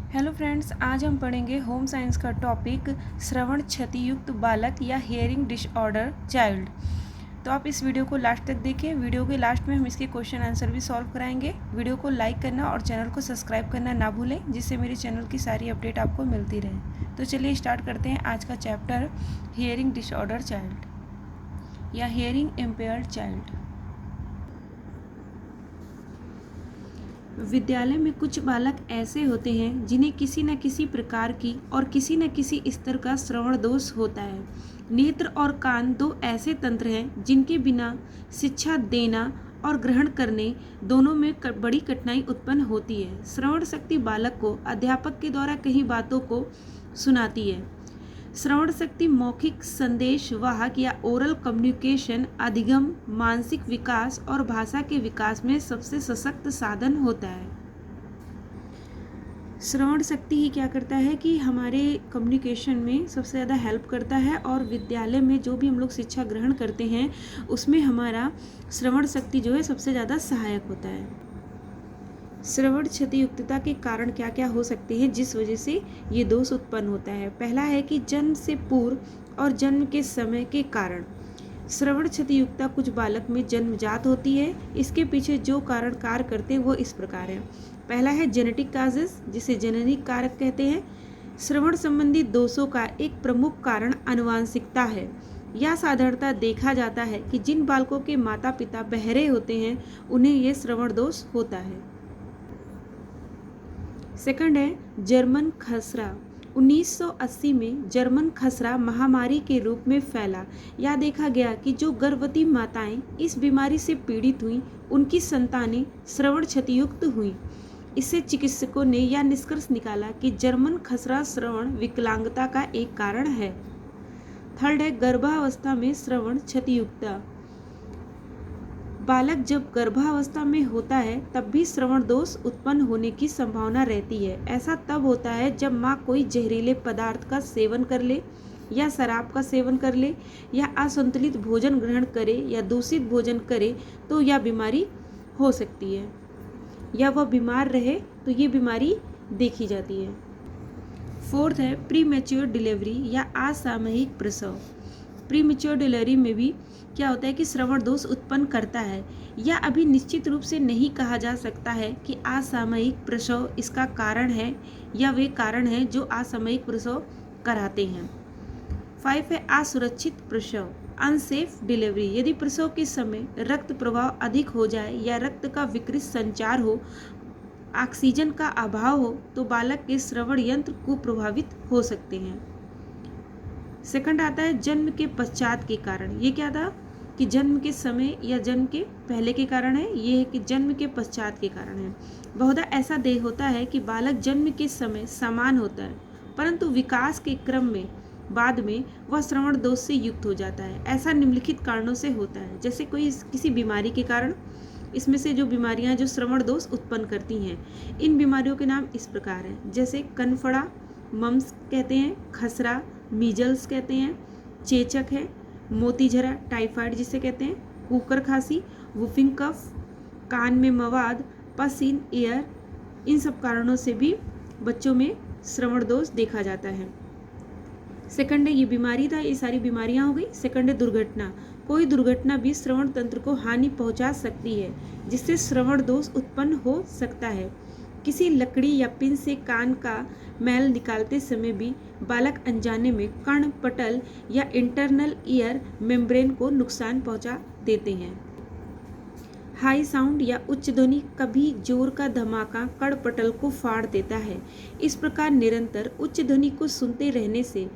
Hello friends, आज हम पढ़ेंगे होम साइंस का टॉपिक श्रवण क्षतियुक्त बालक या हियरिंग डिसऑर्डर चाइल्ड। तो आप इस वीडियो को लास्ट तक देखें। वीडियो के लास्ट में हम इसके क्वेश्चन आंसर भी सॉल्व कराएंगे। वीडियो को लाइक करना और चैनल को सब्सक्राइब करना ना भूलें, जिससे मेरे चैनल की सारी अपडेट आपको मिलती रहे। तो चलिए स्टार्ट करते हैं आज का चैप्टर हियरिंग डिसऑर्डर चाइल्ड या हियरिंग इम्पेयर्ड चाइल्ड। विद्यालय में कुछ बालक ऐसे होते हैं जिन्हें किसी न किसी प्रकार की और किसी न किसी स्तर का श्रवण दोष होता है। नेत्र और कान दो ऐसे तंत्र हैं जिनके बिना शिक्षा देना और ग्रहण करने दोनों में बड़ी कठिनाई उत्पन्न होती है। श्रवण शक्ति बालक को अध्यापक के द्वारा कई बातों को सुनाती है। श्रवण शक्ति मौखिक संदेश वाहक या ओरल कम्युनिकेशन, अधिगम, मानसिक विकास और भाषा के विकास में सबसे सशक्त साधन होता है। श्रवण शक्ति ही क्या करता है कि हमारे कम्युनिकेशन में सबसे ज़्यादा हेल्प करता है और विद्यालय में जो भी हम लोग शिक्षा ग्रहण करते हैं उसमें हमारा श्रवण शक्ति जो है सबसे ज़्यादा सहायक होता है। श्रवण क्षतियुक्तता के कारण क्या क्या हो सकते हैं जिस वजह से ये दोष उत्पन्न होता है। पहला है कि जन्म से पूर्व और जन्म के समय के कारण। श्रवण क्षतियुक्तता कुछ बालक में जन्मजात होती है। इसके पीछे जो कारण कार्य करते हैं वो इस प्रकार है। पहला है जेनेटिक काजेस, जिसे जननिक कारक कहते हैं। श्रवण संबंधी दोषों का एक प्रमुख कारण आनुवंशिकता है। यह साधारणतः देखा जाता है कि जिन बालकों के माता पिता बहरे होते हैं उन्हें यह श्रवण दोष होता है। सेकंड है जर्मन खसरा। 1980 में जर्मन खसरा महामारी के रूप में फैला। यह देखा गया कि जो गर्भवती माताएं इस बीमारी से पीड़ित हुईं उनकी संतानें श्रवण क्षतियुक्त हुईं। इससे चिकित्सकों ने यह निष्कर्ष निकाला कि जर्मन खसरा श्रवण विकलांगता का एक कारण है। थर्ड है गर्भावस्था में श्रवण क्षतियुक्तता। बालक जब गर्भावस्था में होता है तब भी श्रवण दोष उत्पन्न होने की संभावना रहती है। ऐसा तब होता है जब माँ कोई जहरीले पदार्थ का सेवन कर ले या शराब का सेवन कर ले या असंतुलित भोजन ग्रहण करे या दूषित भोजन करे तो यह बीमारी हो सकती है, या वह बीमार रहे तो ये बीमारी देखी जाती है। फोर्थ है प्रीमेच्योर डिलीवरी या असामयिक प्रसव। प्रीमेच्योर डिलीवरी में भी क्या होता है कि श्रवण दोष उत्पन्न करता है। यह अभी निश्चित रूप से नहीं कहा जा सकता है कि असामयिक प्रसव इसका कारण है या वे कारण हैं जो असामयिक प्रसव कराते हैं। 5 है असुरक्षित प्रसव, अनसेफ डिलीवरी। यदि प्रसव के समय रक्त प्रवाह अधिक हो जाए या रक्त का विकृत संचार हो, ऑक्सीजन का अभाव हो तो बालक के श्रवण यंत्र कुप्रभावित हो सकते हैं। सेकंड आता है जन्म के पश्चात के कारण। ये क्या था कि जन्म के समय या जन्म के पहले के कारण है, ये है कि जन्म के पश्चात के कारण है। बहुधा ऐसा देह होता है कि बालक जन्म के समय समान होता है परंतु विकास के क्रम में बाद में वह श्रवण दोष से युक्त हो जाता है। ऐसा निम्नलिखित कारणों से होता है, जैसे कोई किसी बीमारी के कारण। इसमें से जो बीमारियां जो श्रवण दोष उत्पन्न करती हैं, इन बीमारियों के नाम इस प्रकार हैं, जैसे कनफड़ा, मम्स कहते हैं, खसरा, मीजल्स कहते हैं, चेचक है, मोतीझरा टाइफाइड जिसे कहते हैं, कुकर खांसी, वुफिंग कफ, कान में मवाद, पस इन ईयर, इन सब कारणों से भी बच्चों में श्रवण दोष देखा जाता है। सेकंड है ये बीमारी था, ये सारी बीमारियां हो गई। सेकंड है दुर्घटना। कोई दुर्घटना भी श्रवण तंत्र को हानि पहुंचा सकती है जिससे श्रवण दोष उत्पन्न हो सकता है। किसी लकड़ी या पिन से कान का मैल निकालते समय भी बालक अनजाने में कर्ण पटल या इंटरनल ईयर मेम्ब्रेन को नुकसान पहुंचा देते हैं। हाई साउंड या उच्च ध्वनि, कभी जोर का धमाका कर्ण पटल को फाड़ देता है। इस प्रकार निरंतर उच्च ध्वनि को सुनते रहने से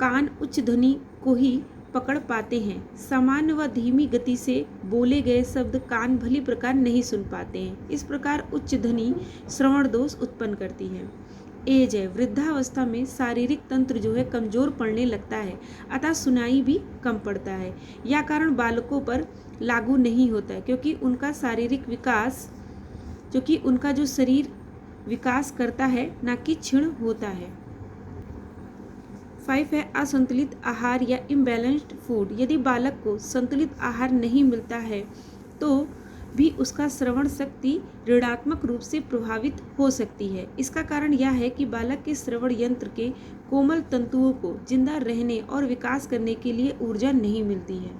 कान उच्च ध्वनि को ही पकड़ पाते हैं। सामान्य व धीमी गति से बोले गए शब्द कान भली प्रकार नहीं सुन पाते हैं। इस प्रकार उच्च ध्वनि श्रवण दोष उत्पन्न करती है। एज है, वृद्धावस्था में शारीरिक तंत्र जो है कमजोर पड़ने लगता है, अतः सुनाई भी कम पड़ता है। यह कारण बालकों पर लागू नहीं होता है क्योंकि उनका शारीरिक विकास, क्योंकि उनका जो शरीर विकास करता है ना कि क्षीण होता है। 5 है असंतुलित आहार या इम्बैलेंस्ड फूड। यदि बालक को संतुलित आहार नहीं मिलता है तो भी उसका श्रवण शक्ति ऋणात्मक रूप से प्रभावित हो सकती है। इसका कारण यह है कि बालक के श्रवण यंत्र के कोमल तंतुओं को जिंदा रहने और विकास करने के लिए ऊर्जा नहीं मिलती है।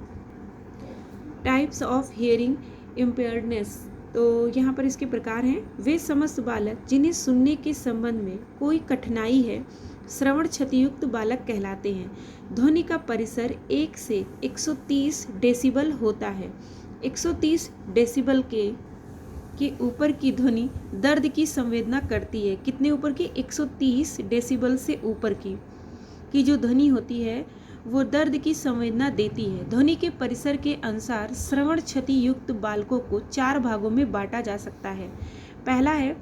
टाइप्स ऑफ हियरिंग इम्पेयर्डनेस, तो यहाँ पर इसके प्रकार हैं। वे समस्त बालक जिन्हें सुनने के संबंध में कोई कठिनाई है श्रवण क्षतियुक्त बालक कहलाते हैं। ध्वनि का परिसर 1 से 130 डेसिबल होता है। 130 डेसिबल के ऊपर की ध्वनि दर्द की संवेदना करती है। कितने ऊपर की? 130 डेसिबल से ऊपर की जो ध्वनि होती है वो दर्द की संवेदना देती है। ध्वनि के परिसर के अनुसार श्रवण क्षति युक्त बालकों को 4 भागों में बांटा जा सकता है। पहला है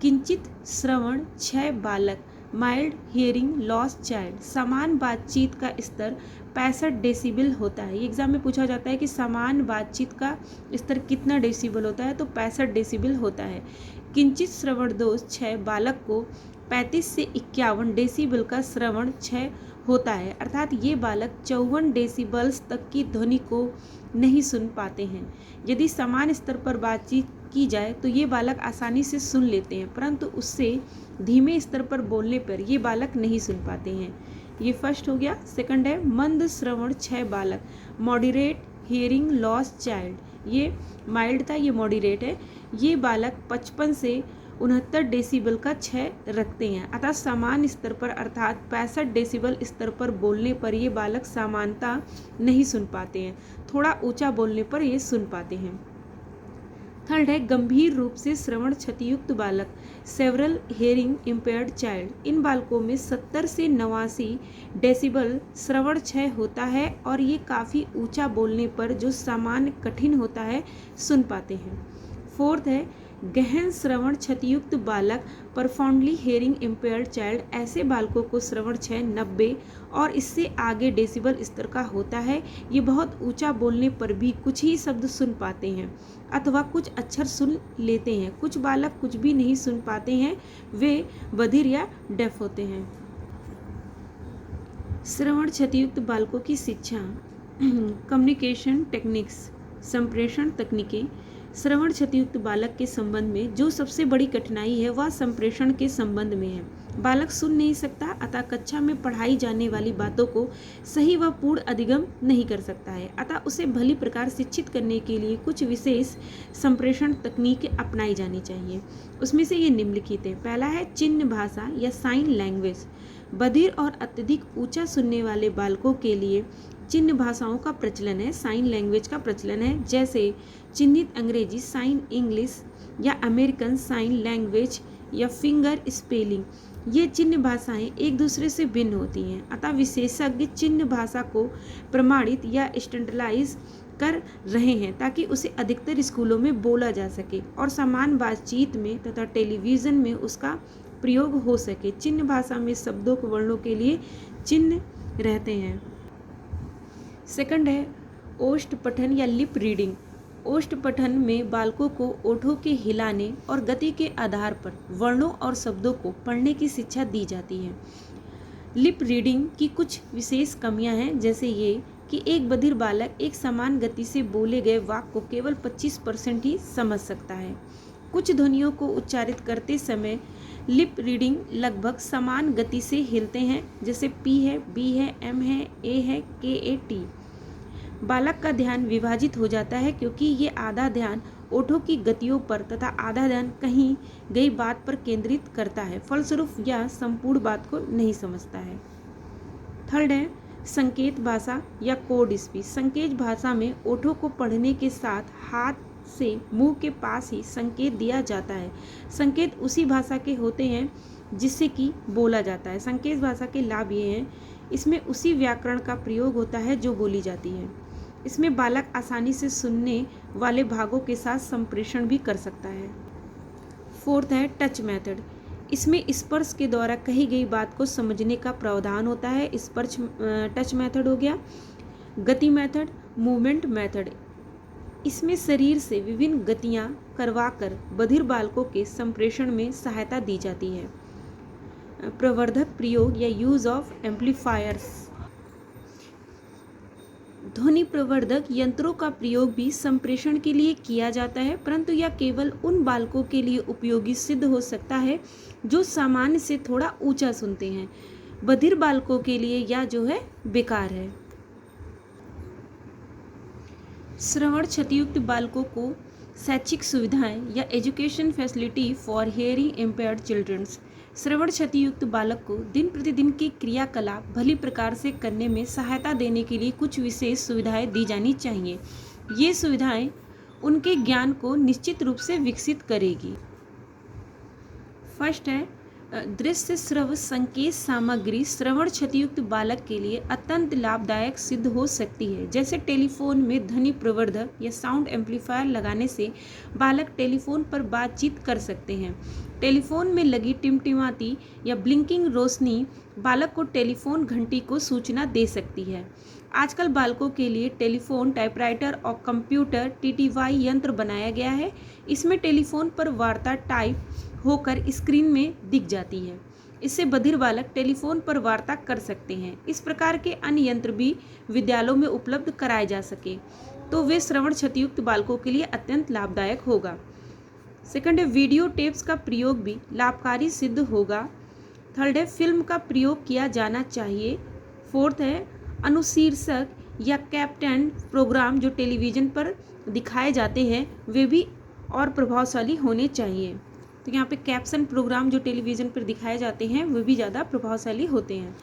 किंचित श्रवण क्षय बालक, माइल्ड हियरिंग लॉस चाइल्ड। समान बातचीत का स्तर 65 डेसिबल होता है। ये एग्जाम में पूछा जाता है कि समान बातचीत का स्तर कितना डेसिबल होता है, तो 65 डेसिबल होता है। किंचित श्रवण दोष क्षय बालक को 35 से 51 डेसिबल का श्रवण क्षय होता है, अर्थात ये बालक 54 डेसिबल्स तक की ध्वनि को नहीं सुन पाते हैं। यदि समान स्तर पर बातचीत की जाए तो ये बालक आसानी से सुन लेते हैं, परंतु उससे धीमे स्तर पर बोलने पर ये बालक नहीं सुन पाते हैं। ये फर्स्ट हो गया। सेकंड है मंद श्रवण क्षय बालक, मॉडरेट हियरिंग लॉस चाइल्ड। ये माइल्ड था, ये मॉडरेट है। ये बालक 55 से 69 डेसिबल का क्षय रखते हैं, अतः समान स्तर पर अर्थात 65 डेसिबल स्तर पर बोलने पर ये बालक समानता नहीं सुन पाते हैं, थोड़ा ऊंचा बोलने पर ये सुन पाते हैं। थर्ड है गंभीर रूप से श्रवण क्षतियुक्त बालक, सेवरल हियरिंग इम्पेयर्ड चाइल्ड। इन बालकों में 70 से 89 डेसिबल श्रवण क्षय होता है और ये काफ़ी ऊंचा बोलने पर जो सामान्य कठिन होता है सुन पाते हैं। फोर्थ है गहन श्रवण क्षतियुक्त बालक, परफॉर्मली हियरिंग इम्पेयर्ड चाइल्ड। ऐसे बालकों को श्रवण क्षय 90 और इससे आगे डेसिबल स्तर का होता है। ये बहुत ऊंचा बोलने पर भी कुछ ही शब्द सुन पाते हैं अथवा कुछ अक्षर सुन लेते हैं। कुछ बालक कुछ भी नहीं सुन पाते हैं, वे बधिर या डेफ होते हैं। श्रवण क्षतियुक्त बालकों की शिक्षा, कम्युनिकेशन टेक्निक्स, संप्रेषण तकनीकें। श्रवण क्षतियुक्त बालक के संबंध में जो सबसे बड़ी कठिनाई है वह संप्रेषण के संबंध में है। बालक सुन नहीं सकता, अतः कक्षा में पढ़ाई जाने वाली बातों को सही व पूर्ण अधिगम नहीं कर सकता है, अतः उसे भली प्रकार शिक्षित करने के लिए कुछ विशेष संप्रेषण तकनीक अपनाई जानी चाहिए। उसमें से ये निम्नलिखित है। पहला है चिन्ह भाषा या साइन लैंग्वेज। बधिर और अत्यधिक ऊंचा सुनने वाले बालकों के लिए चिन्ह भाषाओं का प्रचलन है, साइन लैंग्वेज का प्रचलन है, जैसे चिन्हित अंग्रेजी साइन इंग्लिश या अमेरिकन साइन लैंग्वेज या फिंगर स्पेलिंग। ये चिन्ह भाषाएं एक दूसरे से भिन्न होती हैं, अतः विशेषज्ञ चिन्ह भाषा को प्रमाणित या स्टैंडर्डाइज कर रहे हैं ताकि उसे अधिकतर स्कूलों में बोला जा सके और समान बातचीत में तथा टेलीविज़न में उसका प्रयोग हो सके। चिन्ह भाषा में शब्दों को वर्णों के लिए चिन्ह रहते हैं। सेकंड है ओष्ठ पठन या लिप रीडिंग। ओष्ठ पठन में बालकों को ओठों के हिलाने और गति के आधार पर वर्णों और शब्दों को पढ़ने की शिक्षा दी जाती है। लिप रीडिंग की कुछ विशेष कमियां हैं, जैसे ये कि एक बधिर बालक एक समान गति से बोले गए वाक्य को केवल 25% ही समझ सकता है। कुछ ध्वनियों को उच्चारित करते समय लिप रीडिंग लगभग समान गति से हिलते हैं, जैसे पी है, बी है, एम है, ए है, के ए टी। बालक का ध्यान विभाजित हो जाता है क्योंकि ये आधा ध्यान ओठों की गतियों पर तथा आधा ध्यान कहीं गई बात पर केंद्रित करता है, फलस्वरूप यह संपूर्ण बात को नहीं समझता है। थर्ड है संकेत भाषा या कोड स्पीच। संकेत भाषा में ओठों को पढ़ने के साथ हाथ से मुंह के पास ही संकेत दिया जाता है। संकेत उसी भाषा के होते हैं जिससे कि बोला जाता है। संकेत भाषा के लाभ ये हैं, इसमें उसी व्याकरण का प्रयोग होता है जो बोली जाती है। इसमें बालक आसानी से सुनने वाले भागों के साथ संप्रेषण भी कर सकता है। फोर्थ है टच मेथड। इसमें स्पर्श के द्वारा कही गई बात को समझने का प्रावधान होता है। स्पर्श टच मेथड हो गया। गति मेथड, मूवमेंट मेथड। इसमें शरीर से विभिन्न गतियां करवाकर बधिर बालकों के संप्रेषण में सहायता दी जाती है। प्रवर्धक प्रयोग या यूज ऑफ एम्पलीफायर्स। ध्वनि प्रवर्धक यंत्रों का प्रयोग भी संप्रेषण के लिए किया जाता है, परंतु यह केवल उन बालकों के लिए उपयोगी सिद्ध हो सकता है जो सामान्य से थोड़ा ऊंचा सुनते हैं। बधिर बालकों के लिए यह जो है बेकार है। श्रवण क्षतियुक्त बालकों को शैक्षिक सुविधाएं या education facility for hearing impaired childrens. श्रवण क्षतियुक्त बालक को दिन प्रतिदिन की क्रियाकलाप भली प्रकार से करने में सहायता देने के लिए कुछ विशेष सुविधाएं दी जानी चाहिए। ये सुविधाएं उनके ज्ञान को निश्चित रूप से विकसित करेगी। फर्स्ट है दृश्य श्रव्य संकेत सामग्री श्रवण क्षतियुक्त बालक के लिए अत्यंत लाभदायक सिद्ध हो सकती है। जैसे टेलीफोन में ध्वनि प्रवर्धक या साउंड एम्पलीफायर लगाने से बालक टेलीफोन पर बातचीत कर सकते हैं। टेलीफोन में लगी टिमटिमाती या ब्लिंकिंग रोशनी बालक को टेलीफोन घंटी को सूचना दे सकती है। आजकल बालकों के लिए टेलीफोन, टाइपराइटर और कंप्यूटर TTY यंत्र बनाया गया है। इसमें टेलीफोन पर वार्ता टाइप होकर स्क्रीन में दिख जाती है। इससे बधिर बालक टेलीफोन पर वार्ता कर सकते हैं। इस प्रकार के अन्य यंत्र भी विद्यालयों में उपलब्ध कराए जा सके तो वे श्रवण क्षतियुक्त बालकों के लिए अत्यंत लाभदायक होगा। सेकंड है वीडियो टेप्स का प्रयोग भी लाभकारी सिद्ध होगा। थर्ड है फिल्म का प्रयोग किया जाना चाहिए। फोर्थ है अनुशीर्षक या कैप्टन प्रोग्राम जो टेलीविज़न पर दिखाए जाते हैं वे भी और प्रभावशाली होने चाहिए। तो यहाँ पे कैप्शन प्रोग्राम जो टेलीविज़न पर दिखाए जाते हैं वे भी ज़्यादा प्रभावशाली होते हैं।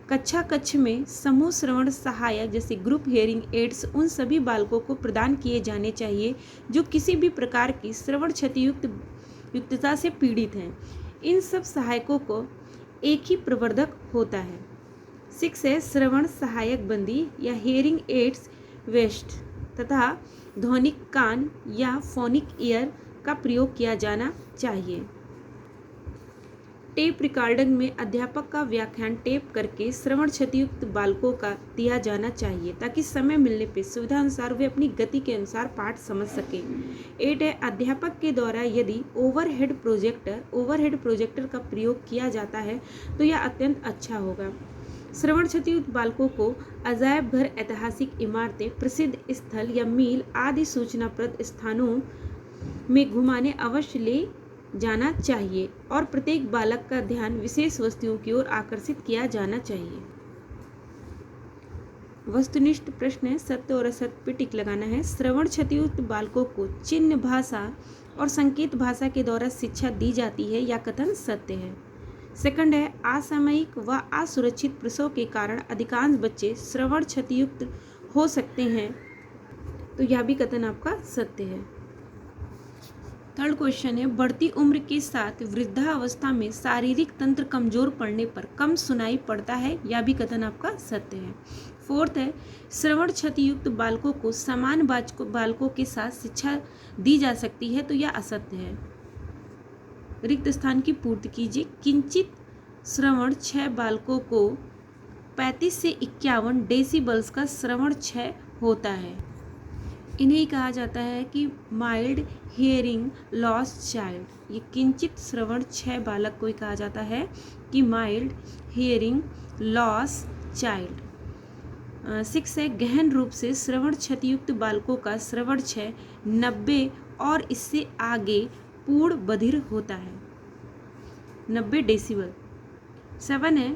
कक्षा कक्ष में समूह श्रवण सहायक जैसे ग्रुप हियरिंग एड्स उन सभी बालकों को प्रदान किए जाने चाहिए जो किसी भी प्रकार की श्रवण क्षतियुक्तता से पीड़ित हैं। इन सब सहायकों को एक ही प्रवर्धक होता है। 6 है श्रवण सहायक बंदी या हियरिंग एड्स वेस्ट तथा ध्वनिक कान या फोनिक ईयर का प्रयोग किया जाना चाहिए। टेप रिकॉर्डिंग में अध्यापक का व्याख्यान टेप करके श्रवण क्षतियुक्त बालकों का दिया जाना चाहिए ताकि समय मिलने पर सुविधा अनुसार वे अपनी गति के अनुसार पाठ समझ सकें। 8 है अध्यापक के द्वारा यदि ओवरहेड प्रोजेक्टर का प्रयोग किया जाता है तो यह अत्यंत अच्छा होगा। श्रवण क्षतियुक्त बालकों को अजायब घर, ऐतिहासिक इमारतें, प्रसिद्ध स्थल या मील आदि सूचनाप्रद स्थानों में घुमाने अवश्य ले जाना चाहिए और प्रत्येक बालक का ध्यान विशेष वस्तुओं की ओर आकर्षित किया जाना चाहिए। वस्तुनिष्ठ प्रश्न है, सत्य और असत्य पे टिक लगाना है। श्रवण क्षतियुक्त बालकों को चिन्ह भाषा और संकेत भाषा के द्वारा शिक्षा दी जाती है या कथन सत्य है। सेकंड है असामयिक व असुरक्षित प्रसव के कारण अधिकांश बच्चे श्रवण क्षतियुक्त हो सकते हैं, तो यह भी कथन आपका सत्य है। थर्ड क्वेश्चन है बढ़ती उम्र के साथ वृद्धावस्था में शारीरिक तंत्र कमजोर पड़ने पर कम सुनाई पड़ता है, यह भी कथन आपका सत्य है। फोर्थ है श्रवण क्षतियुक्त बालकों को समान बालकों के साथ शिक्षा दी जा सकती है, तो यह असत्य है। रिक्त स्थान की पूर्ति कीजिए। किंचित श्रवण क्षय बालकों को 35 से 51 डेसिबल्स का श्रवण क्षय होता है। इन्हें कहा जाता है कि माइल्ड हियरिंग लॉस चाइल्ड। ये किंचित श्रवण क्षय बालक को कहा जाता है कि माइल्ड हियरिंग लॉस चाइल्ड। 6 है गहन रूप से श्रवण क्षतियुक्त बालकों का श्रवण क्षय 90 और इससे आगे पूर्ण बधिर होता है, 90 डेसिबल। 7 है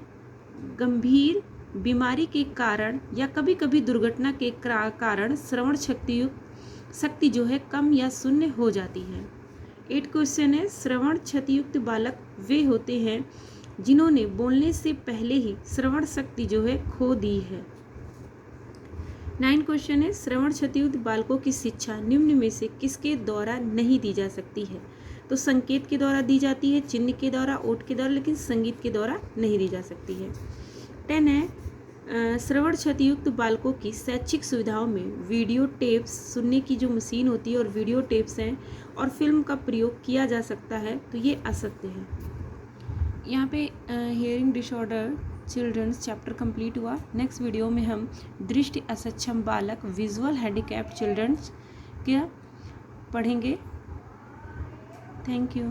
गंभीर बीमारी के कारण या कभी कभी दुर्घटना के कारण श्रवण शक्ति जो है कम या शून्य हो जाती है। 8 क्वेश्चन है श्रवण क्षतियुक्त बालक वे होते हैं जिन्होंने बोलने से पहले ही श्रवण शक्ति जो है खो दी है। 9 क्वेश्चन है श्रवण क्षतियुक्त बालकों की शिक्षा निम्न में से किसके द्वारा नहीं दी जा सकती है, तो संकेत के द्वारा दी जाती है, चिन्ह के द्वारा, ओट के द्वारा, लेकिन संगीत के द्वारा नहीं दी जा सकती है। 10 है श्रवण क्षतियुक्त बालकों की शैक्षिक सुविधाओं में वीडियो टेप्स सुनने की जो मशीन होती है और वीडियो टेप्स हैं और फिल्म का प्रयोग किया जा सकता है, तो ये असत्य है। यहाँ पे hearing disorder children's chapter complete हुआ। नेक्स्ट वीडियो में हम दृष्टि असक्षम बालक विजुअल हैंडीकैप्ड चिल्ड्रंस क्या पढ़ेंगे। Thank you.